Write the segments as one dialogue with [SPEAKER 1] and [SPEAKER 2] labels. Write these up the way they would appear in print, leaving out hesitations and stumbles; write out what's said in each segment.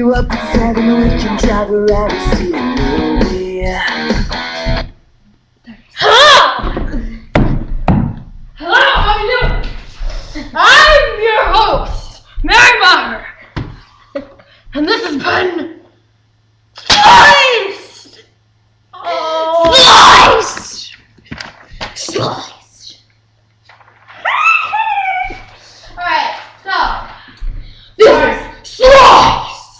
[SPEAKER 1] you up at 7 and we can drive around and see a movie.
[SPEAKER 2] Hello, how are you doing? I'm your host, Mary Meyer. And this has been Sliced!
[SPEAKER 3] Oh. Sliced!
[SPEAKER 2] Alright, so this is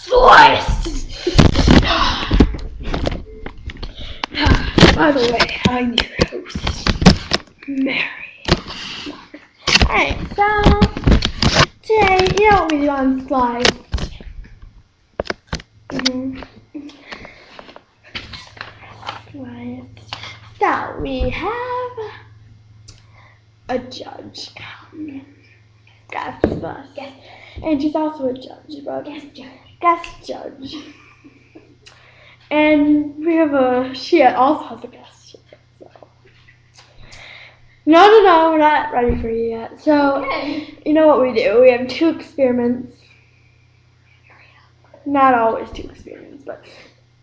[SPEAKER 2] Sliced! By the way, I'm your host, Mary. Alright, so today, you know what we do on Sliced? So we have a judge come. Guest and she's also a judge, but guest judge. And we have she also has a guest judge. So. No, we're not ready for you yet. So, You know what we do? We have 2 experiments. Not always 2 experiments, but.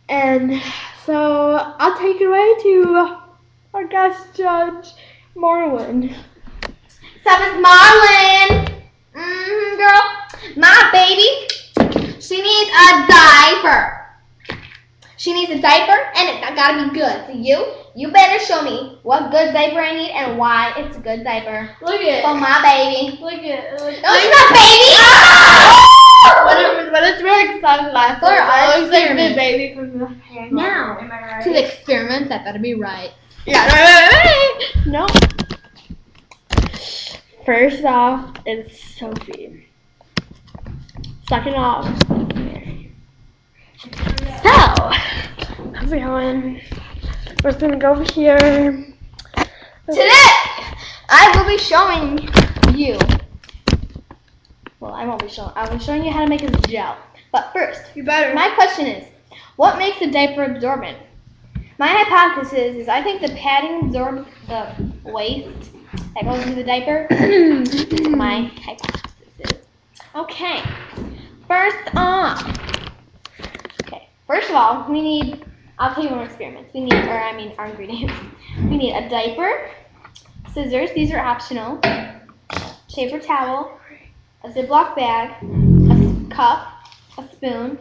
[SPEAKER 2] And so, I'll take it away to our guest judge, Marlon.
[SPEAKER 3] So Miss Marlon, girl, my baby, she needs a diaper. She needs a diaper, and it gotta be good. So you better show me what good diaper I need and why it's a good diaper.
[SPEAKER 2] Look at
[SPEAKER 3] for my baby.
[SPEAKER 2] Look at
[SPEAKER 3] No, it's not baby.
[SPEAKER 2] But it's very exciting last
[SPEAKER 3] For our
[SPEAKER 2] looks like the
[SPEAKER 3] experiment.
[SPEAKER 2] baby from the hand.
[SPEAKER 3] Now,
[SPEAKER 2] Am I right?
[SPEAKER 3] to the experiment, that better be right.
[SPEAKER 2] Yeah, right. No. First off, it's Sophie. Second off, it's Mary. So, how's it going? We're just gonna go over here.
[SPEAKER 3] Today, I will be showing you. Well, I won't be showing. I'll be showing you how to make a gel. But first,
[SPEAKER 2] You better.
[SPEAKER 3] my question is, what makes a diaper absorbent? My hypothesis is I think the padding absorbs the waste that goes into the diaper. My hypothesis is. Okay. First of all, we need, I'll tell you more experiments. Our ingredients. We need a diaper, scissors, these are optional, paper towel, a Ziploc bag, a cup, a spoon,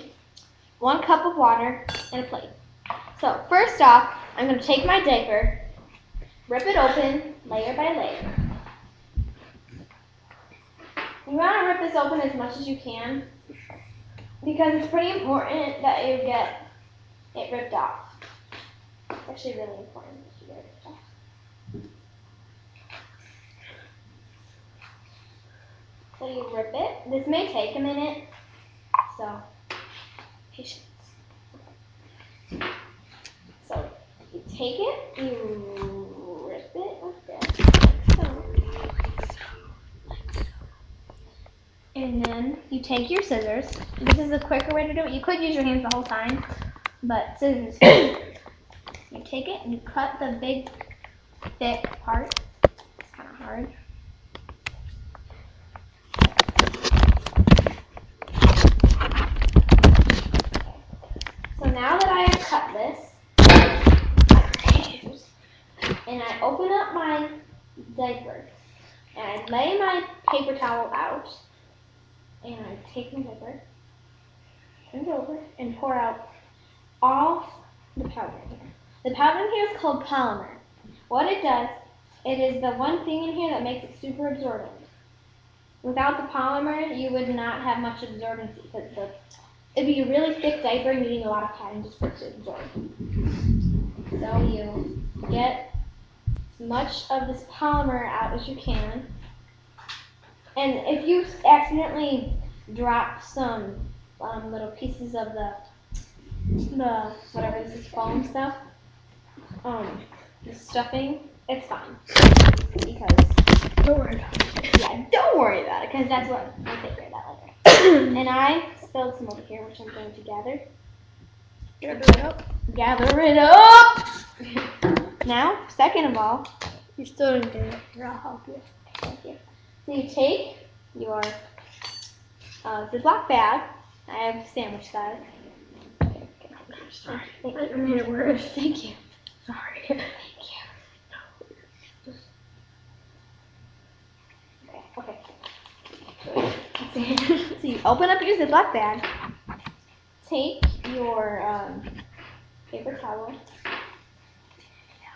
[SPEAKER 3] 1 cup of water, and a plate. So first off, I'm going to take my diaper, rip it open layer by layer. You want to rip this open as much as you can because it's pretty important that you get it ripped off. It's actually really important that you get it ripped off. So you rip it. This may take a minute, so patience. So you take it, you rip it like this, like so. And then you take your scissors. This is a quicker way to do it. You could use your hands the whole time, but scissors. You take it and you cut the big, thick part. It's kind of hard. So now that I have cut this, and I open up my diaper, and I lay my paper towel out, and I take my diaper, turn it over, and pour out all the powder in here. The powder in here is called polymer. What it does, it is the one thing in here that makes it super absorbent. Without the polymer, you would not have much absorbency because it'd be a really thick diaper and you need a lot of padding just for it to absorb. So you get as much of this polymer out as you can. And if you accidentally drop some little pieces of the whatever this is, foam stuff, the stuffing, it's fine. Because
[SPEAKER 2] Don't worry about it.
[SPEAKER 3] yeah, don't worry about it, because that's what I'll take care of that later. And I spilled some over here, which I'm going to gather. Gather it up! Now, second of all,
[SPEAKER 2] You still didn't get it. Here, I'll help you.
[SPEAKER 3] thank you. So you take your Ziploc bag, I have sandwich size.
[SPEAKER 2] Sorry. I made it worse.
[SPEAKER 3] Thank you.
[SPEAKER 2] Sorry.
[SPEAKER 3] Thank you. Okay. So you open up your Ziploc bag. Take your paper towel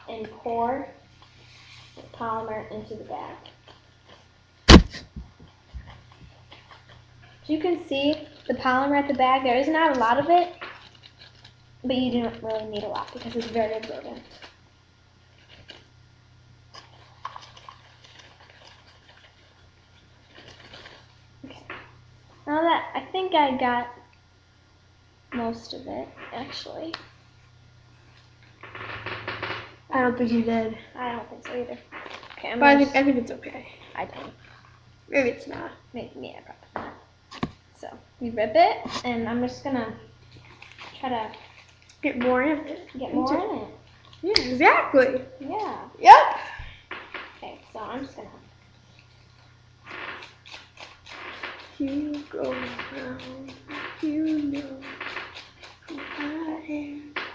[SPEAKER 3] and pour the polymer into the bag. So you can see the polymer at the bag. There is not a lot of it, but you don't really need a lot because it's very absorbent. Okay. Now that I think I got most of it, actually.
[SPEAKER 2] I don't think you did.
[SPEAKER 3] I don't think so either. Okay,
[SPEAKER 2] But I think it's okay.
[SPEAKER 3] I don't.
[SPEAKER 2] Maybe it's not.
[SPEAKER 3] Maybe, yeah, probably not. So you rip it, and I'm just gonna try to
[SPEAKER 2] Get more in it.
[SPEAKER 3] get more in it.
[SPEAKER 2] Yeah, exactly.
[SPEAKER 3] Yeah.
[SPEAKER 2] Yep.
[SPEAKER 3] Okay, so I'm just gonna.
[SPEAKER 2] You go around, you know.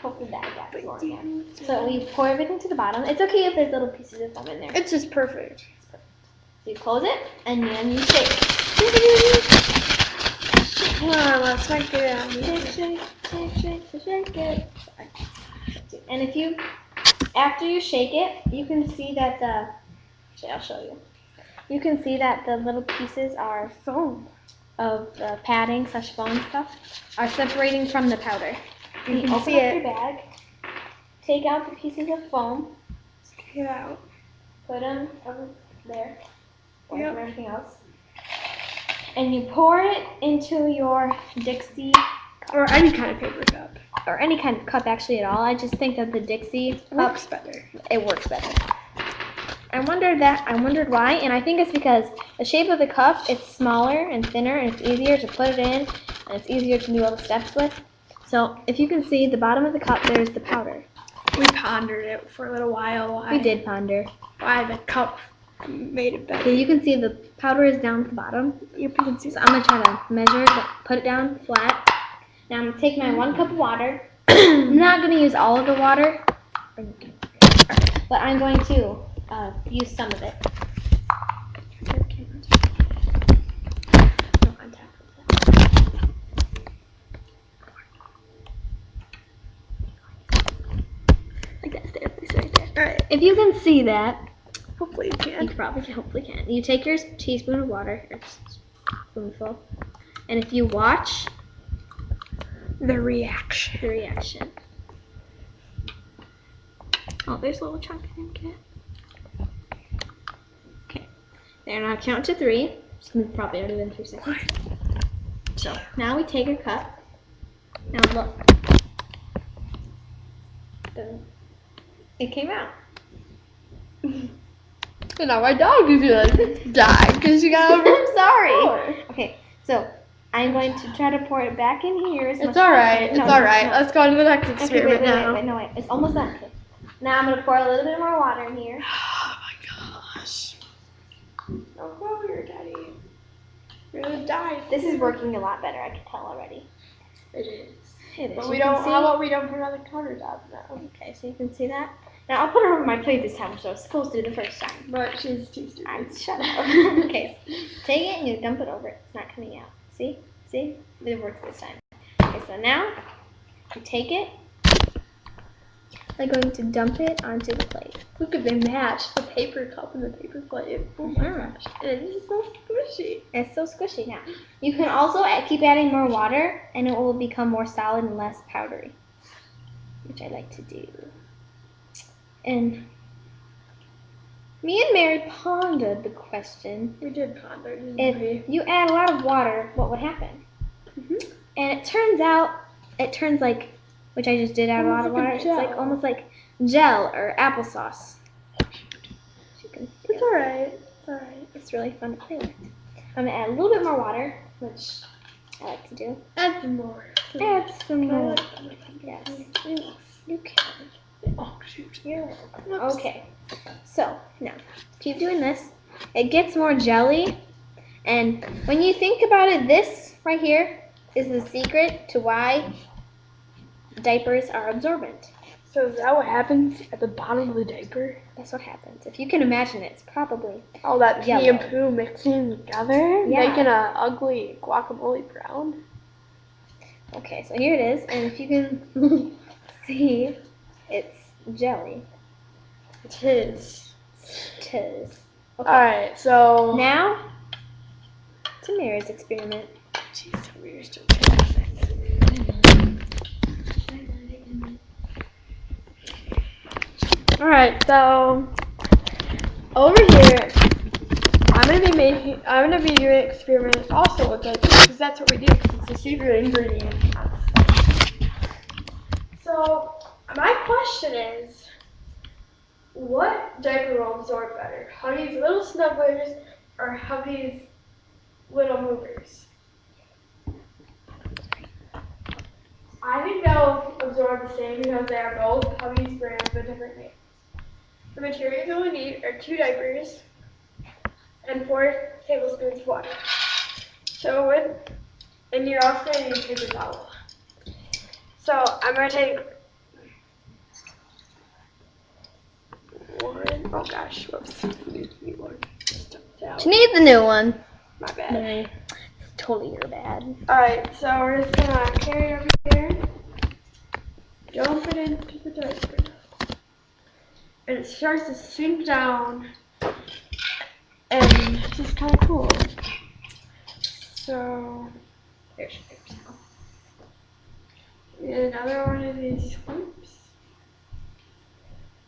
[SPEAKER 3] Hopefully that got more in there. So we pour everything to the bottom. It's okay if there's little pieces of foam in there.
[SPEAKER 2] It's just perfect.
[SPEAKER 3] So you close it, and then you shake.
[SPEAKER 2] Come on, let's make it out.
[SPEAKER 3] Shake it. And if you, after you shake it, you can see that actually I'll show you. You can see that the little pieces are
[SPEAKER 2] Foam.
[SPEAKER 3] of the padding / foam stuff are separating from the powder.
[SPEAKER 2] You can
[SPEAKER 3] open
[SPEAKER 2] see
[SPEAKER 3] up
[SPEAKER 2] it.
[SPEAKER 3] your bag, take out the pieces of foam,
[SPEAKER 2] Get out.
[SPEAKER 3] put them over there, away
[SPEAKER 2] Yep.
[SPEAKER 3] from everything else, and you pour it into your Dixie
[SPEAKER 2] Or any kind of paper cup.
[SPEAKER 3] or any kind of cup actually at all. I just think that the Dixie cup,
[SPEAKER 2] Works better.
[SPEAKER 3] it works better. I wondered why, and I think it's because the shape of the cup, it's smaller and thinner, and it's easier to put it in, and it's easier to do all the steps with. So if you can see the bottom of the cup, there's the powder.
[SPEAKER 2] We pondered it for a little while.
[SPEAKER 3] We did ponder.
[SPEAKER 2] Why the cup made it better.
[SPEAKER 3] Okay, you can see the powder is down at the bottom.
[SPEAKER 2] Yep, you can see
[SPEAKER 3] So I'm gonna try to measure, put it down flat. Now I'm gonna take my 1 cup of water. I'm not gonna use all of the water, but I'm going to use some of it. Like that's there, it's right there.
[SPEAKER 2] Alright,
[SPEAKER 3] If you can see that,
[SPEAKER 2] hopefully you
[SPEAKER 3] you
[SPEAKER 2] can.
[SPEAKER 3] hopefully can. You take your teaspoon of water, or spoonful, and if you watch
[SPEAKER 2] The reaction.
[SPEAKER 3] the reaction. Oh, there's a little chunk I didn't get. Okay. There, now count to 3. It's probably already been 3 seconds. So now we take a cup. Now look. It came out.
[SPEAKER 2] So now my dog is gonna die because she got over.
[SPEAKER 3] I'm sorry. Okay, so I'm going to try to pour it back in here.
[SPEAKER 2] It's alright. It's alright. Let's go on to the next experiment now.
[SPEAKER 3] Wait. It's almost done. Okay. Now I'm gonna pour a little bit more water in here.
[SPEAKER 2] Oh my gosh. Don't go over here, Daddy. You're gonna die.
[SPEAKER 3] This is working a lot better. I can tell already.
[SPEAKER 2] It is.
[SPEAKER 3] It is.
[SPEAKER 2] But
[SPEAKER 3] You
[SPEAKER 2] we
[SPEAKER 3] can
[SPEAKER 2] don't.
[SPEAKER 3] see-
[SPEAKER 2] How about we don't put it on the countertop now?
[SPEAKER 3] Okay, so you can see that. Now I'll put it over my plate this time, which I was supposed to do the first time.
[SPEAKER 2] But she's too stupid.
[SPEAKER 3] Shut up. Okay, take it and you dump it over. It's not coming out. See? See? It works this time. Okay, so now you take it. I'm going to dump it onto the plate.
[SPEAKER 2] Look at they match the paper cup and the paper plate. Oh my gosh. It is so squishy.
[SPEAKER 3] It's so squishy now. You can also keep adding more water and it will become more solid and less powdery, which I like to do. And me and Mary pondered the question,
[SPEAKER 2] We did ponder. Didn't
[SPEAKER 3] if
[SPEAKER 2] we?
[SPEAKER 3] you add a lot of water, what would happen?
[SPEAKER 2] Mhm.
[SPEAKER 3] And it turns like, which I just did add a lot of
[SPEAKER 2] Almost like
[SPEAKER 3] water,
[SPEAKER 2] a
[SPEAKER 3] it's like
[SPEAKER 2] gel.
[SPEAKER 3] almost like gel or applesauce. You can see
[SPEAKER 2] It's alright. It's alright.
[SPEAKER 3] it's really fun to play with. I'm gonna add a little bit more water, which I like to do.
[SPEAKER 2] Add some more.
[SPEAKER 3] Add some more.
[SPEAKER 2] Yes.
[SPEAKER 3] Yes, you can.
[SPEAKER 2] Oh shoot.
[SPEAKER 3] You're welcome. Okay, so now keep doing this. It gets more jelly, and when you think about it, this right here, is the secret to why diapers are absorbent.
[SPEAKER 2] So is that what happens at the bottom of the diaper?
[SPEAKER 3] That's what happens. If you can imagine it, it's probably
[SPEAKER 2] All that pee
[SPEAKER 3] yellow.
[SPEAKER 2] and poo mixing together,
[SPEAKER 3] Yeah.
[SPEAKER 2] making an ugly guacamole brown.
[SPEAKER 3] Okay, so here it is, and if you can see, it's jelly.
[SPEAKER 2] It is.
[SPEAKER 3] Tis. Okay.
[SPEAKER 2] Alright, so
[SPEAKER 3] Now, Tamira's experiment.
[SPEAKER 2] Jeez, Tamira's doing perfect. Alright, so over here I'm gonna be doing experiments also with diapers because that's what we do because it's a secret ingredient. So my question is, what diaper will absorb better? Huggies little snugglers or Huggies little movers? I think they'll absorb the same because they are both Huggies brands but different names. The materials you'll need are 2 diapers and 4 tablespoons of water. So and you're also going to need a paper towel. So I'm going to take one. Oh gosh, whoops. New one.
[SPEAKER 3] You need the new one.
[SPEAKER 2] My bad.
[SPEAKER 3] Totally your bad.
[SPEAKER 2] Alright, so we're just going to carry it over here. Dump it into the diaper. And it starts to sink down. And it's just kind of cool. So,
[SPEAKER 3] There's your paper towel.
[SPEAKER 2] and another one of these scoops.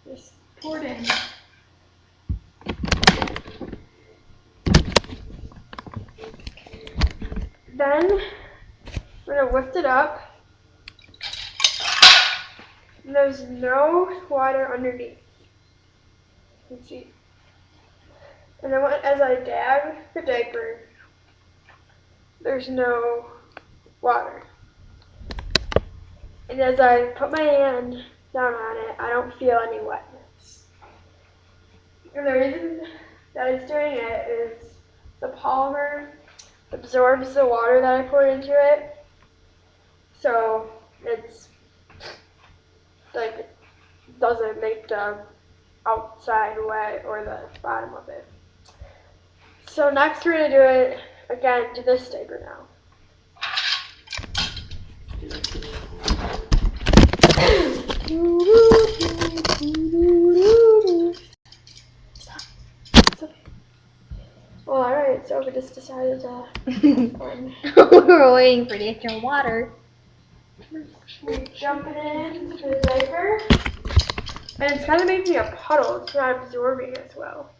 [SPEAKER 2] Just pour it in. Then we're going to lift it up. And there's no water underneath. You can see. And then as I dab the diaper, there's no water. And as I put my hand down on it, I don't feel any wetness. And the reason that it's doing it is the polymer absorbs the water that I pour into it. So it's like, doesn't make the outside wet or the bottom of it. So next we're going to do it again to this diaper now. Well, alright, so we just decided to
[SPEAKER 3] We're waiting for the extra water.
[SPEAKER 2] jump it into the diaper. And it's kind of making a puddle. It's not absorbing as well.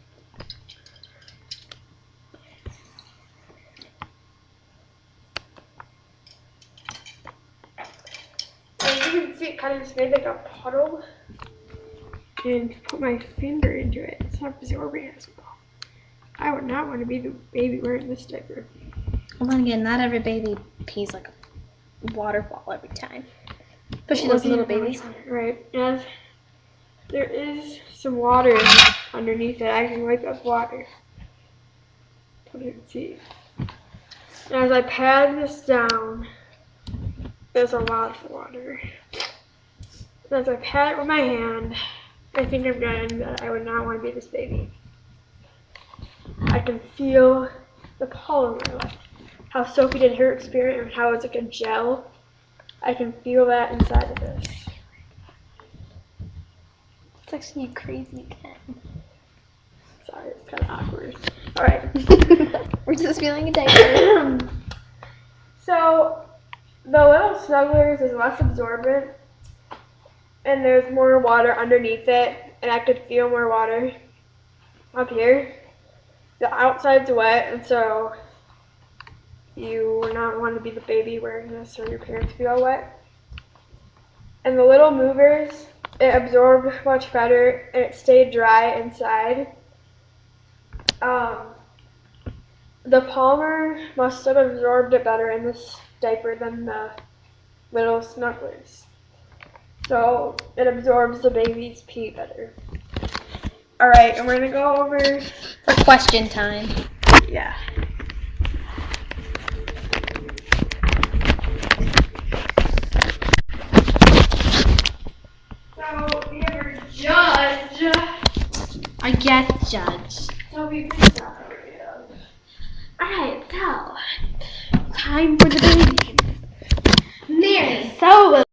[SPEAKER 2] And you can see it kind of just made like a puddle. And put my finger into it. It's not absorbing as well. I would not want to be the baby wearing this diaper.
[SPEAKER 3] Well, then again, not every baby pees like a waterfall every time. Especially those little babies.
[SPEAKER 2] Right. And there is some water underneath it. I can wipe up water. So you can see. And as I pat this down, there's a lot of water. And as I pat it with my hand, I think I'm getting that I would not want to be this baby. I can feel the polymer, like how Sophie did her experiment and how it's like a gel. I can feel that inside of this.
[SPEAKER 3] It's actually crazy again.
[SPEAKER 2] Sorry, it's kind of awkward. Alright.
[SPEAKER 3] We're just feeling a diaper.
[SPEAKER 2] So, the little snugglers is less absorbent, and there's more water underneath it, and I could feel more water up here. The outside's wet, and so you would not want to be the baby wearing this or your parents feel wet. And the little movers, it absorbed much better, and it stayed dry inside. The polymer must have absorbed it better in this diaper than the little snugglers. So it absorbs the baby's pee better. Alright, and we're gonna go over
[SPEAKER 3] For question time.
[SPEAKER 2] yeah. I guess, Judge.
[SPEAKER 3] Sophie, please stop.
[SPEAKER 2] Alright, so time for the baby.